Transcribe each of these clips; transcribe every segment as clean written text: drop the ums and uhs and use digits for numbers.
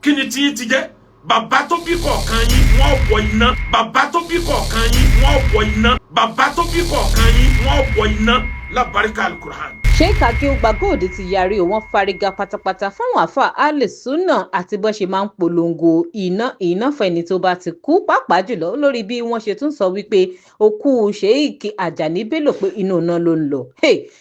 kíni tí ti jẹ́ bàbá tó bí kọ̀ọ̀kan yín wọ́n wọ iná bàbá tó bí kọ̀ọ̀kan yín wọ́n wọ iná bàbá tó bí kọ̀ọ̀kan yín wọ́n wọ iná lábàríkà alukur'an. Sheikh Akeugba Gold ti yarí o, wọ́n fárígá pátápátá fáwọn àáfàá Ahlus-Sunnah àti bó ṣe máa ń polongo iná fẹ́ni tó bá ti kú, pàápàá jùlọ lórí bí wọ́n ṣe tún sọ wípé òkú Sheikh Ajani Bello pé inú iná ló ń lọ.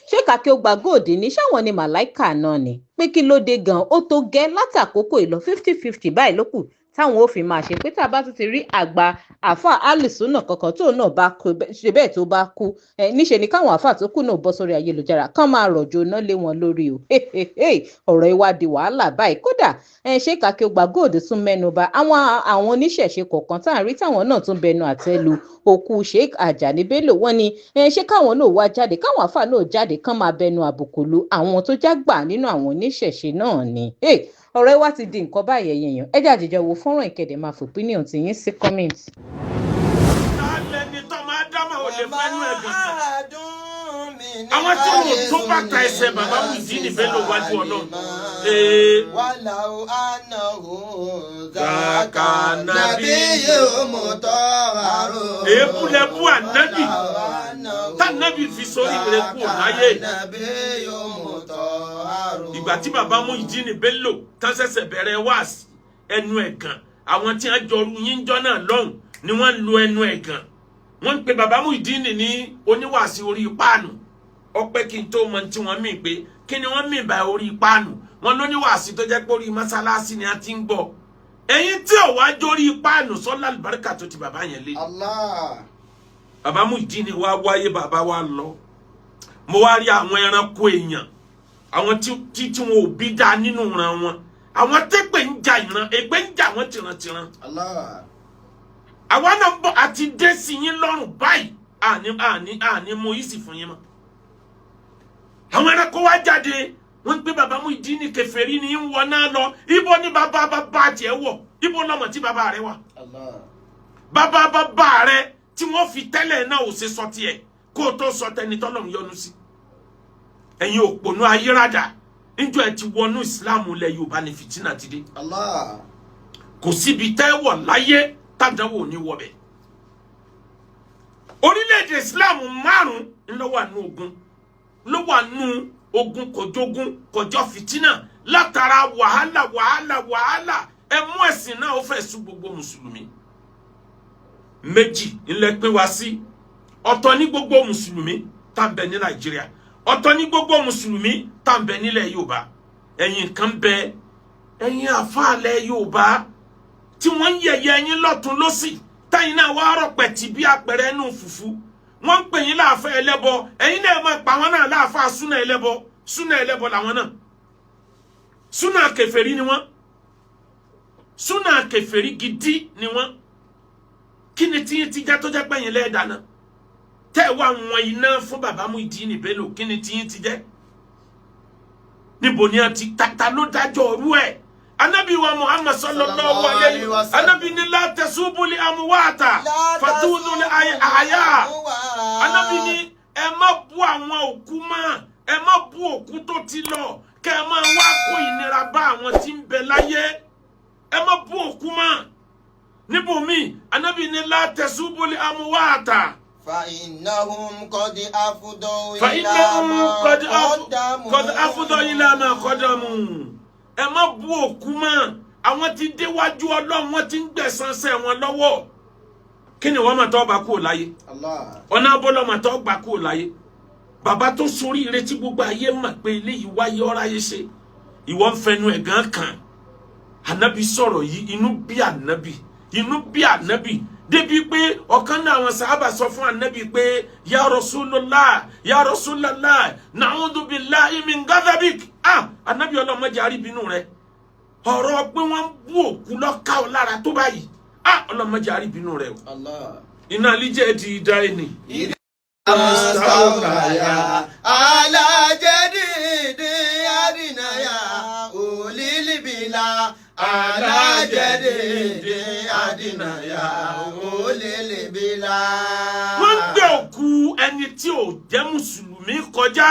Sheikh Akeugba Gold ní ṣáwọn ni màláìkà náà ni pé kí ló dé gan, ó tó gẹ́ látàkókò ìlọ 50-50 báyìí ló kù táwọn ò fi máa ṣe pé tá a bá tún ti rí àgbà àáfàá Ahlus-Sunnah kankan tó náà bá kú ṣe bẹ́ẹ̀ tó bá kú níṣe ni káwọn àáfàá tó kù náà bọ́ sórí ayélujára kán máa rọ̀jò náà lé wọn lórí o. ọ̀rọ̀ ìwádìí wàhálà báyìí kódà Sheikh Akeugba Gold tún mẹ́nuba àwọn oníṣẹ̀ṣe kọ̀ọ̀kan tá à ń rí táwọn náà tún bẹnu àtẹ́lu òkú Sheikh Ajani Bello. wọ́n ní ṣé káwọn náà wá jáde káwọn àáfàá náà jáde kán máa bẹnu àbùkù lu àwọn tó jágbà nínú àwọn oníṣẹ̀ṣe náà ni. ọ̀rọ̀ wa ti di nǹkan báyẹn yẹn ẹ jẹ́ àjẹjọ wo fọ́nrán ìkéde máa fi opinion ti yín sí comment. àwọn tí wọn tó bàtà ẹsẹ̀ bàbá Muyideen Bello wájú Ọlọ́run. wàláwù ànáwó Zaka nàbí yóò mú tọ́ àrò. èébú lẹ́bú ànábì tànábì fi sórí rẹ̀ kú láyé. ìgbà tí bàbá Muyideen Bello tán ṣẹ̀ṣẹ̀ bẹ̀rẹ̀ wáàsí ẹnu ẹ̀gàn àwọn tí wọ́n jọrú yíńjọ́ náà lọ́hùn ni wọ́n lo ẹnu ẹ̀gàn. wọ́n ń pe bàbá Muyideen ní oníwàásí orí páànù. ọpẹ́ kí n tó mọ tí wọ́n mì pé kí ni wọ́n mì bá orí páànù. wọ́n lóníwàásí tó jẹ́ pé orí mọ́sálásí ni a ti ń gbọ́. ẹ̀yin tí ò wá jórí páànù sọ́lá àlùbáríkà tó ti bàbá yẹn lé. bàbá Muyideen wá wáyé bàbá wa lọ. mo wá rí àwọn ẹranko èèyàn àwọn tí wọn ò bí dá nínú ìran wọn àwọn tẹ́pẹ̀ ń ja ìran ègbé ń jà wọ́n tìrantìran. àwa náà bọ̀ àti dé sí yín lọ́rùn báyìí àní mo yìí sì fún yín mọ́. àwọn ẹranko wá jáde wọ́n gbé bàbá Muyideen kèfèrí ní ń wọ náà lọ ibo ni bàbá tiẹ̀ wọ̀ ibo lọ́mọ tí bàbá rẹ̀ wà. bàbá rẹ̀ tí wọ́n fi tẹ́lẹ̀ náà ò ṣe sọ tiẹ̀ kó o tó sọ tẹni tọ́lọ́run yọ́nú sí. ẹ̀yin òpònú ayérada níjọ́ ẹ ti wọnú ìsìláàmù lẹ Yorùbá ní fìtínà ti dé. kò síbi tẹ́ wọ̀ láyé tàdánwò ní wọ̀bẹ̀. orílẹ̀-èdè ìsìláàmù márùn-ún ló wà nù ogun kòjogún kọjọ́ fìtínà látara wàhálà ẹ mú ẹ̀sìn náà ó fẹ́ sú gbogbo mùsùlùmí. méjì ńlẹ̀ pín wá sí ọ̀tọ̀ ní gbogbo mùsùlùmí tá ń bẹ ní Nàìjíríà ọ̀tọ̀ ní gbogbo mùsùlùmí tá ń bẹ nílẹ̀ Yorùbá. ẹ̀yin kan bẹ ẹ̀yin àfáàlẹ̀ Yorùbá tí wọ́n ń yẹ̀yẹ́ yín lọ́tún lọ́sì táyìn náà wá rọ̀pẹ̀tì bí apẹ̀rẹ̀ ẹnu fùfú. wọ́n ń pè yín láàfẹ́ ẹlẹ́bọ ẹ̀yin náà máa pa wọn náà láàfáà súnà ẹlẹ́bọ làwọn náà. súnà kèfèrí ni wọ́n súnà kèfèrí gidi ni wọ́n. kí ni tí ti jẹ́ tó jẹ́ pẹ́yìn lẹ́ẹ̀dáná tẹ́ wá wọn iná fún bàbá Muyideen Bello kí ni tí ti jẹ́. níbo ni a ti tata ló dájọ́ ọ̀rú ẹ̀. Anabi wa Muhammad sallallahu alayhi wa sallam anabi ni la tasubu li amwata fatunu li ahya. anabi ni ẹ má bú àwọn òkú mọ́ ẹ má bú òkú tó ti lọ kẹ́ ẹ má wá kó ìnira bá àwọn tí ń bẹ láyé ẹ má bú òkú mọ́. níbo mi anabi ni la tasubu li amwata fa innahum qad afdaw ila ma qaddamu. ẹ má bú òkú mọ́ àwọn tí déwájú Ọlọ́run wọ́n ti ń gbẹ̀san ṣẹ̀ wọn lọ́wọ́. kí ni wọ́n máa tọ́ bá kúrò láyé ọ̀nà abọ́lọ́ máa tọ́ gbà kúrò láyé. bàbá tó sórí ìrètí gbogbo ayé mà pé eléyìí wáyé ọ̀rá yé ṣe ìwọ ń fẹnu ẹ̀gán kan. ànábì sọ̀rọ̀ yìí inú bí ànábì débi pé ọ̀kan náà àwọn sàhábà sọ fún ànábì pé ya Rasulullah na'udhu billahi min ghadabik. ànábì ọlọ́mọdé àríbínú rẹ̀ ọ̀rọ̀ pé wọ́n bú òkú lọ́ka ọ lára tó báyìí ọlọ́mọdé àríbínú rẹ̀ o. iná alíjẹ́ di ìdá ẹni. alájẹ́dìdì àdínàyà òlìlìbìlà alájẹ́dìdì àdínàyà òlìlìbìlà. wọ́n gbé òkú ẹni tí ò jẹ́ mùsùlùmí kọjá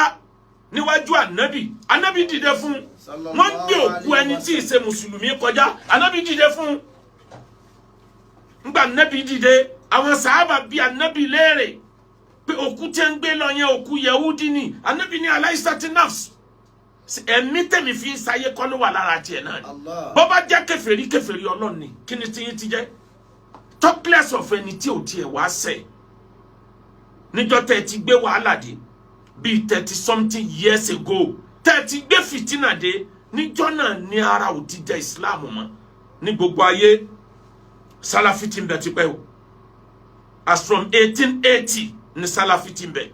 níwájú ànábì dìde fún wọ́n gbé òkú ẹni tí ì ṣe mùsùlùmí kọjá ànábì dìde fún ńgbà ànábì dìde àwọn sàhábà bí ànábì léèrè pé òkú tí ń gbé lọ yẹn òkú Yahudi ni ànábì ní aláìsàtì nafs ẹ̀mí tẹ̀mí fi ń sáyé kọ́ ló wà lára tiẹ̀ náà bó bá jẹ́ kèfèrí Ọlọ́run ni kí ni tí yín ti jẹ́ talkless of ẹni tí ò tiẹ̀ wá sẹ̀ níjọ́ tẹ́ ti gbé wàhálà dé bíi 30 something years ago tẹ́ ti gbé fìtínà dé níjọ́ náà ní ara ò ti jẹ́ Islam mọ́ ní gbogbo ayé Salafi ti ń bẹ tipẹ́ o as from 1880 ní Salafi ti ń bẹ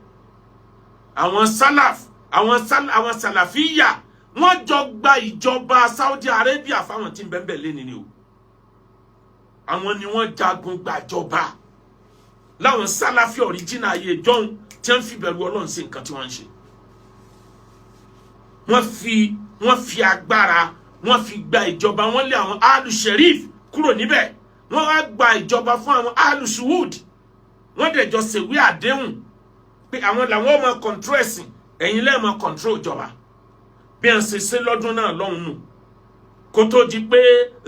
àwọn Salafiya wọ́n jọ gba ìjọba Saudi Arabia fáwọn tí ń bẹ ń bẹ lẹ́ni ni o àwọn ni wọ́n jagun gbàjọba láwọn Salafi original ayé john tí wọ́n fi bẹ̀rù Ọlọ́run sí nǹkan tí wọ́n ń ṣe wọ́n fi agbára wọ́n fi gba ìjọba wọ́n lé àwọn alu sherif kúrò níbẹ̀ wọ́n wá gba ìjọba fún àwọn alu suwud wọ́n dẹ̀ jọ ṣèwé àdéhùn pé àwọn làwọn máa control ẹ̀sìn ẹ̀yin lẹ́ẹ̀ máa control ìjọba bí wọ́n ṣe ṣe lọ́dún náà lọ́hùn nù kótó di pé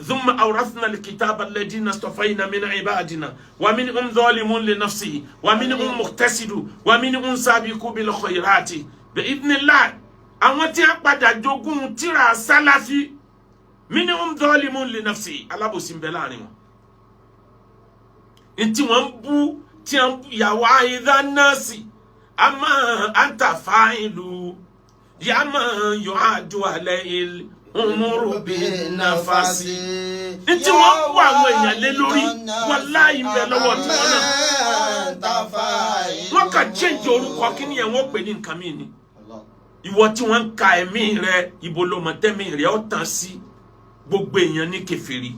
thumma awrathna al-kitaba alladhina istafayna min ibadina wa minhum zalimun li nafsihi wa minhum muqtasidun wa minhum sabiqun bil khayrati bi idhnillah àwọn tí a padà jogún tírà Salafi minhum zalimun li nafsihi alábòsí ń bẹ láàrin wọn ntí wọ́n bú tí yàwó àìdá nasi ama anta fa'ilu yama yu'adu alayhi umuru bin nafasi ntí wọ́n wá àwọn èèyàn lé lórí wallahi ń bẹ lọ́wọ́ tí wọ́n náà wọ́n kà change orúkọ kíní yẹn wọ́n pè ní nǹkan mi ni ìwọ tí wọ́n ka ẹ̀mí rẹ ibo ló mọ̀ tẹ́mi rẹ ó tàn sí gbogbo èèyàn ní kèfèrí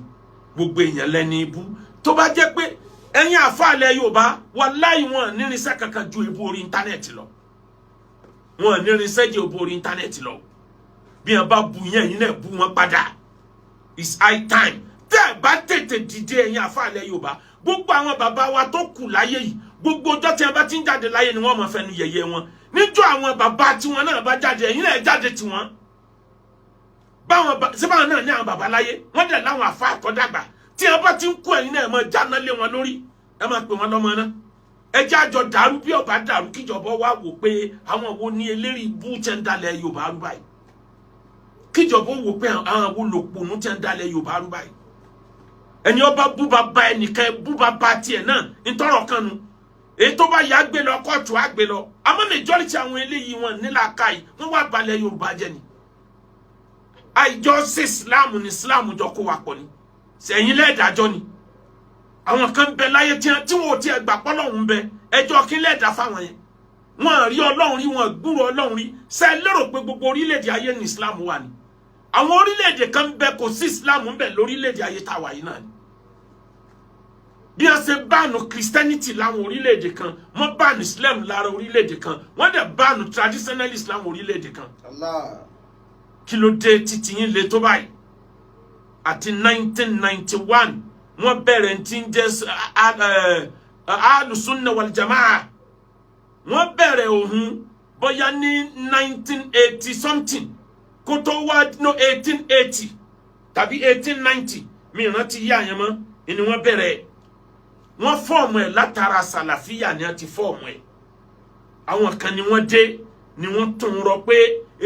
gbogbo èèyàn lẹ́ni ibú tó bá jẹ́ pé ẹ̀yin àfàlẹ̀ Yorùbá wallahi wọn nírinṣẹ́ kankan ju ebu orí íńtánẹ́ẹ̀tì lọ wọn nírinṣẹ́ ju ebu orí íńtánẹ́ẹ̀tì lọ bí wọn bá bu yẹn náà bu wọn padà it's high time tẹ́ ẹ bá tètè dìde ẹ̀yin àfàlẹ̀ Yorùbá gbogbo àwọn bàbá wa tó kù láyé yìí gbogbo ọjọ́ tí wọn bá ti ń jáde láyé ni wọ́n máa fẹnu yẹ̀yẹ́ wọn níjọ́ àwọn bàbá tí wọn náà bá jáde ẹ̀yin náà jáde tí wọn báwọn síbáwọn náà ní àwọn bàbá láyé wọ́n dẹ̀ láwọn àfa àtọ́dàgbà tí wọn bá ti ń kú ẹ̀yin náà máa jáná lé wọn lórí ẹ máa pè wọn lọ́mọ náà ẹ jẹ́ àjọ dàrú bí ọba dàrú kíjọba wá wò pé àwọn wo ní eléri bú tẹ́ ń dalẹ̀ Yorùbá rú báyìí kíjọba wò pé àwọn wo lòpònú tẹ́ ń dalẹ̀ Yorùbá rú báyìí ẹni ọba bú bàbá ẹnìkan bú bàbá tiẹ̀ náà ntọ́rọ̀ kan nu èyí tó bá yà gbé lọ kóòtù á gbé lọ àmọ́ majority àwọn eléyìí wọn nílà káyì wọ́n wá balẹ̀ Yorùbá jẹ́ ni àìjọ sí Islam ní Islam jọ kó wa pọ̀ ni sẹ́yìn lẹ́ẹ̀dájọ́ ni àwọn kan bẹ láyé tí wọn ò tiẹ̀ gbà pọ́lọ́hún bẹ ẹjọ́ kí lẹ́ẹ̀dá fáwọn yẹn wọn rí Ọlọ́run rí wọn gbúrò Ọlọ́run rí ṣé lérò pé gbogbo orílẹ̀-èdè ayé ní Islam wà ní àwọn orílẹ̀-èdè kan bẹ kò sí Islam ń bẹ lórílẹ̀-èdè ayé tá a wà yìí náà ni bí wọ́n ṣe báànù Christianity láwọn orílẹ̀-èdè kan wọ́n báànù Islam lára orílẹ̀-èdè kan wọ́n dẹ̀ báànù traditional Islam orílẹ̀-èdè kan kí ló dé títí yín le tó báyìí àti 1991 wọ́n bẹ̀rẹ̀ tí ń jẹ́ Ahlus-Sunnah wal-Jama'ah wọ́n bẹ̀rẹ̀ ohun bóyá ní 1980 something kó tó wá no 1880 tàbí 1890 mìíràn ti yá àyàn mọ́ ni wọ́n bẹ̀rẹ̀ wọ́n fọ́ọ̀mù ẹ̀ látara Salafiya ni wọ́n ti fọ́ọ̀mù ẹ̀ àwọn kan ni wọ́n dé ni wọ́n tún rọ pé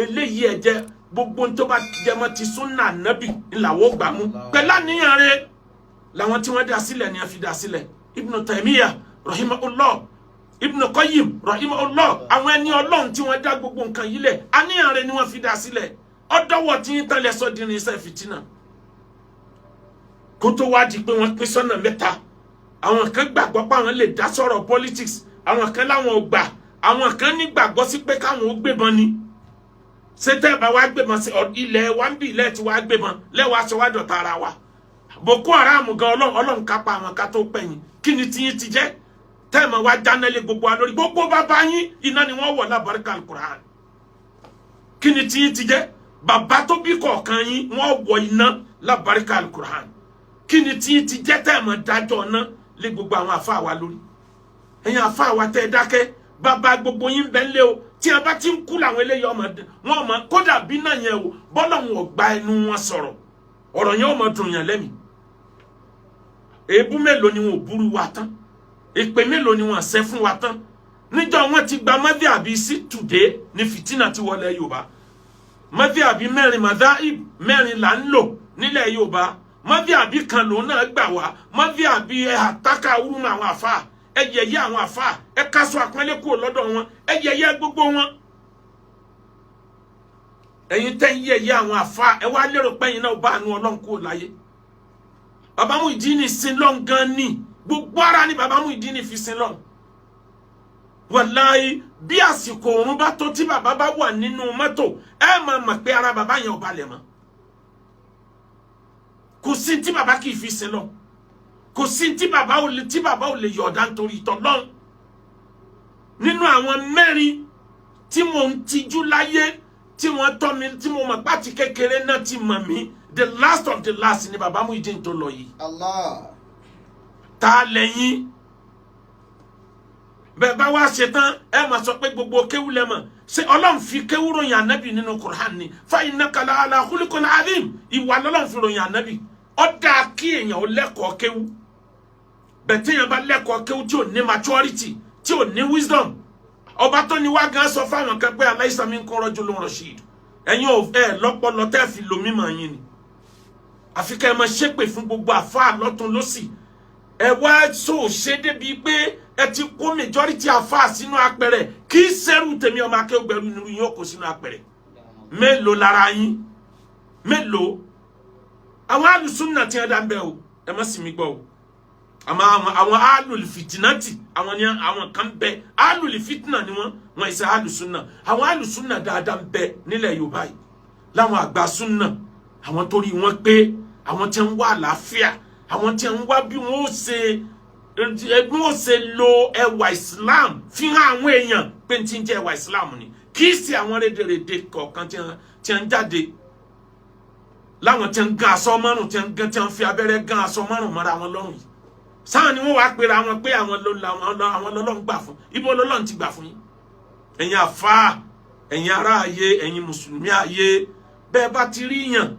eléyìí ẹ̀ jẹ́ gbogbo tó bá jẹmọ́ ti sunna nabi ìlàwọ́ gbà mú pẹ̀lá níyàn rẹ̀ làwọn tí wọ́n dá sílẹ̀ ni a fi dá sílẹ̀ Ibn Taymiyyah rahimahullah Ibn Qayyim rahimahullah àwọn ẹni Ọlọ́run tí wọ́n dá gbogbo nǹkan yìí lẹ̀ àníyàn rẹ̀ ni wọ́n fi dá sílẹ̀ ọdọ́wọ́ tí ń tẹ́lẹ̀ sọ dín ní iṣẹ́ fìtínà kó tó wá di pé wọ́n pín sọ́nà mẹ́ta àwọn kan gbàgbọ́ pé àwọn lè dá sọ̀rọ̀ politics àwọn kan láwọn ò gbà àwọn kan ní gbàgbọ́ sí pé káwọn ó gbébọn ni sete ba wa gbébọn sí ilẹ̀ wa ń bí ilẹ̀ tí wa gbébọn lẹ́wà sọ wá dọ̀tá ara wa Boko Haram gan Ọlọ́run kápá àwọn ká tó pẹ̀yìn kí ni tí yín ti jẹ́ tẹ́ẹ̀mọ̀ wá jánẹ́lé gbogbo wa lórí gbogbo bàbá yín iná ni wọ́n wọ̀ lábàríkà al-Qur'an kí ni tí yín ti jẹ́ bàbá tó bí kọ̀ọ̀kan yín wọ́n wọ̀ iná lábàríkà al-Qur'an kí ni tí yín ti jẹ́ tẹ́ẹ̀mọ̀ dájọ́ ọ̀nà lé gbogbo àwọn àfáà wa lórí ẹ̀yin àfáà wa tẹ́ dákẹ́ bàbá gbogbo yín bẹ́ẹ̀ lé o tí a bá ti ń kú làwọn eléyìí ọmọ kódà bí náà yẹn o bọ́lá wọn ò gba ẹnu wọn sọ̀rọ̀ ọ̀rọ̀ yẹn ọmọ dùn yàn lẹ́mìí èébú mélòó ni wọn ò búrú wa tán èpè mélòó ni wọn ṣẹ́ fún wa tán níjọ́ wọn ti gba mọ́dí àbí sí tùdé ní fìtínà ti wọlé Yorùbá mọ́dí àbí mẹ́rin madhaib mẹ́rin là ń lò nílẹ̀ Yorùbá mọ́dí àbí kan lòun náà gbà wá mọ́dí àbí àtàkà urúmọ àwọn àfáà yẹ̀yẹ́ àwọn àfáà kásọ àpọ́nlé kúrò lọ́dọ̀ wọn yẹ̀yẹ́ gbogbo wọn ẹ̀yin tẹ́ yẹ̀yẹ́ àwọn àfáà wá lérò pé ẹ̀yin náà bá àánú Ọlọ́run kúrò láyé Baba Muyideen sin lọ́n gan ni gbogbo ara ni Baba Muyideen fi sin lọ́n wàláhì bí àsìkò òun bá tó tí bàbá bá wà nínú mọ́tò máa mọ̀ pé ara bàbá yẹn ò balẹ̀ mọ́ kò sí tí bàbá kì í fi sin lọ́n kò sí tí bàbá ò lè yọ̀ọ̀dá nítorí tọ́lọ́n nínú àwọn mẹ́rin tí mo ń tijú láyé tí wọ́n tọ́ mi tí mo mọ̀ pàtí kékeré náà ti mọ̀ mí the last of the last ni Baba Muyideen tó lọ yìí. Allah. Ta lẹ́yìn bẹ́ẹ̀ bá wá ṣe tán máa sọ pé gbogbo kéwú lẹ́mọ̀ ṣé Ọlọ́run fi kéwú ròyìn ànábì nínú Qur'an ni fa innaka la ala khuluqin adhim ìwà lọ́lọ́run fi ròyìn ànábì ó dáa kí èèyàn ó lẹ́kọ̀ọ́ kéwú bẹ́ẹ̀ tí èèyàn bá lẹ́kọ̀ọ́ kéwú tí ò ní maturity tí ò ní wisdom ọba tó ní wá gan sọ fáwọn kan pé alaysa minkum rajulun rashid ẹ̀yin ò lọ́pọlọ tẹ́ fi lo mímọ̀ yín ni àfi ká ẹ máa ṣépè fún gbogbo àfáà lọ́tún lọ́sì wá so ṣe débi pé ẹ ti kó majority àfáà sínú apẹ̀rẹ̀ kì í ṣẹ́rù tèmi ọmọ akéwògbẹ̀rù nínú yín ó kó sínú apẹ̀rẹ̀ mélòó lára yín mélòó àwọn alùsùnà tí ẹ dá ń bẹ o ẹ má sì mí gbọ́ o àwọn alùlìfìtìnàtì àwọn kan bẹ alùlìfìtìnà ni wọn ìṣe alùsùnà àwọn alùsùnà dáadáa ń bẹ nílẹ̀ Yorùbá yìí láwọn àgbà súnà àwọn torí wọn pé àwọn tí ń wá àlàáfíà àwọn tí ń wá bí wọn ó ṣe lo ẹwà Islam fi hàn àwọn èèyàn pé tí ń jẹ ẹwà Islam ni kì í ṣe àwọn rédèrèdè kọ̀ọ̀kan tí ń jáde láwọn tí ń gan aṣọ márùn tí ń fi abẹ́rẹ́ gan aṣọ márùn mọ́ra wọn lọ́rùn yìí sáà ni wọ́n wá pera wọn pé àwọn lọ́lọ́run gbà fún ibo lọ́lọ́run ti gbà fún yín ẹ̀yin àfáà ẹ̀yin ará ayé ẹ̀yin mùsùlùmí ayé bẹ́ẹ̀ bá ti rí yàn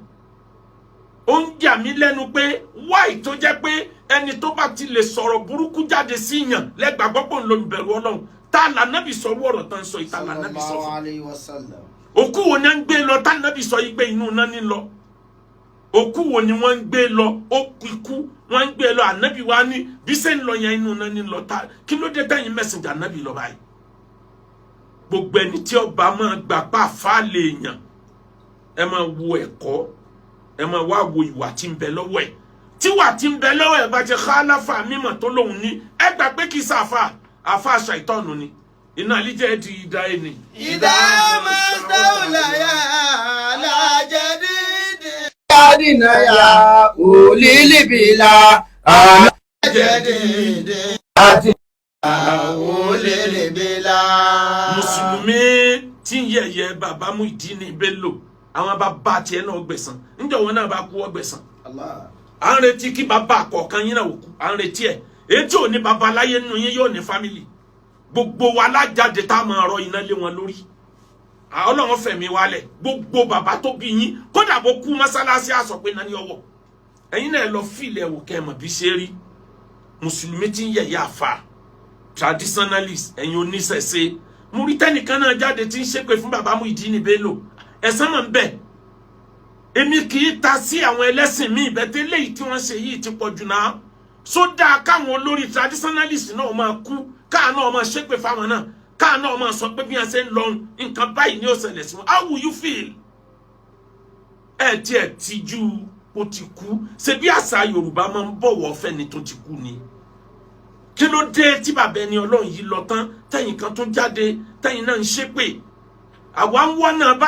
ó ń jà mí lẹ́nu pé wáì tó jẹ́ pé ẹni tó bá ti lè sọ̀rọ̀ burúkú jáde sí yàn lẹ́gbàgbọ́ pò ń lo ìbẹ̀rù Ọlọ́run tá lànàbì sọ wọ̀rọ̀ tán sọ ìta lànàbì sọ fún òkú wo ni ń gbé lọ tá lànàbì sọ yìí pé inú náà ní lọ òkú wo ni wọ́n ń gbé lọ ó ikú wọ́n ń gbé lọ ànábì wa ní bí sẹ́ ń lọ yẹn inú náà ní lọ tá kí ló dé tẹ́yìn mẹ́sìndà ànábì lọ báyìí gbogbo ẹni tí ọba máa gbà pa àfáàlè èèyàn ẹ máa wo ẹ̀kọ́ ẹ máa wá wo ìwà tí ń bẹ lọ́wọ́ ẹ̀ tí wà tí ń bẹ lọ́wọ́ ẹ̀ bá ti khalafa mímọ̀ tó lóhun ní ẹ gbà pé kì í sàfà àfà ṣàìtọ́nù ni iná àlíjẹ́ di ìdá ẹni. ìdá mọ́tòláyà alájẹ́dídì. kádìnnáyà òlìlìbìlà alájẹ́dídì àti òlìlìbìlà. mùsùlùmí tí ń yẹ̀yẹ́ Baba Muyideen Bello àwọn bàbá tiẹ̀ náà gbẹ̀san níjọ́ wọn náà bá kú ọgbẹ̀san à ń retí kí bàbá kọ̀ọ̀kan yín náà kú à ń retí ẹ̀ èyí tí ò ní bàbá láyé nínú yín yóò ní fámìlì gbogbo wa lájáde tá a máa rọ iná lé wọn lórí Ọlọ́run fẹ̀mí wálẹ̀ gbogbo bàbá tó bí yín kódà bó kú mọ́sálásí àsọ pé náà ní ọwọ́ ẹ̀yin náà lọ fìlẹ̀ wò kẹ́ ẹ mọ̀ bí ṣe rí mùsùlùmí tí ń yẹ̀yẹ́ àfà traditionalist ẹ̀yin oníṣẹ̀ṣe múrítẹ́nìkan náà jáde tí ń ṣépè fún Baba Muyideen Bello ẹ̀san máa ń bẹ èmi kì í ta sí àwọn ẹlẹ́sìn míì bẹ́tẹ́ léyìí tí wọ́n ṣe yìí ti pọ̀ jù náà sódà káwọn olórí traditionalist náà máa kú káà náà máa ṣépè fáwọn náà káà náà máa sọ pé bí wọ́n ṣe ń lọ nǹkan báyìí ní ó ṣẹlẹ̀ sí wọn how will you feel ẹ tiẹ̀ tijú ó ti kú ṣe bí àṣà Yorùbá máa ń bọ̀wọ̀ fẹ́ni tó ti kú ni kí ló dé tí bàbá ẹni Ọlọ́run yìí lọ tán tẹ̀yìn kan tó jáde tẹ̀yìn náà ń ṣépè àwa ń wọ́n náà bá